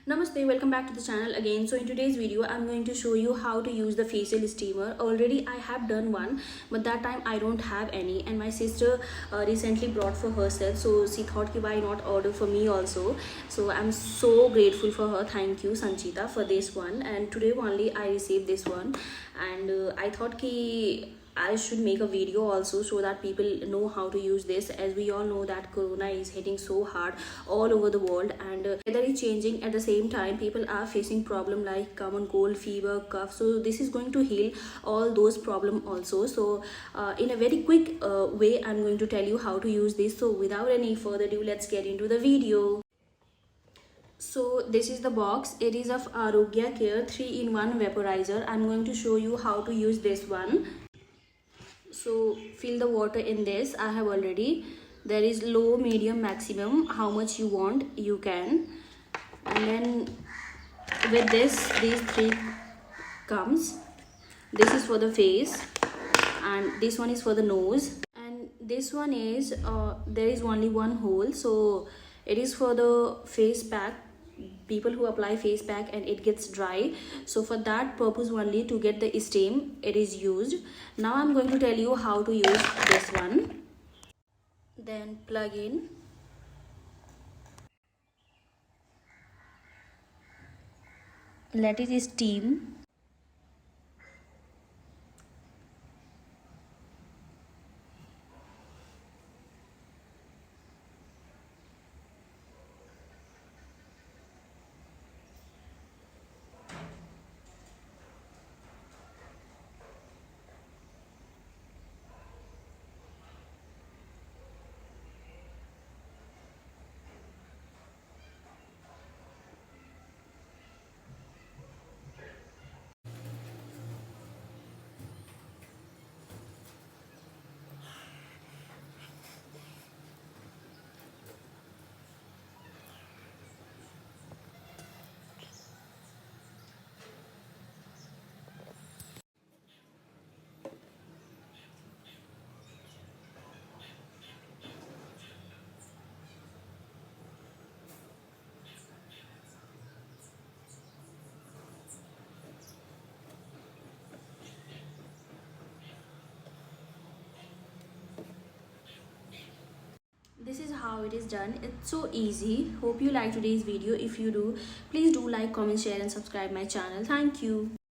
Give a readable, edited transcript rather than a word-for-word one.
Namaste, welcome back to the channel again. So in today's video I'm going to show you how to use the facial steamer. Already I have done one, but that time I don't have any, and my sister recently brought for herself, so she thought why not order for me also. So I'm so grateful for her. Thank you Sanchita for this one, and today only I received this one, and I thought ki I should make a video also so that people know how to use this, as we all know that corona is hitting so hard all over the world, and weather is changing. At the same time people are facing problem like common cold, fever, cough, so this is going to heal all those problem also. So in a very quick way I'm going to tell you how to use this. So without any further ado, let's get into the video. So this is the box. It is of Arogya Care 3-in-1 vaporizer. I'm going to show you how to use this one. So fill the water in this. I have already. There is low, medium, maximum. How much you want you can. And then with this, these three comes. This is for the face, and this one is for the nose, and this one is there is only one hole, so it is for the face pack. People who apply face pack and it gets dry, so for that purpose only, to get the steam, it is used. Now I'm going to tell you how to use this one. Then plug in, let it steam. This is how it is done. It's so easy. Hope you like today's video. If you do, please do like, comment, share and subscribe my channel. Thank you.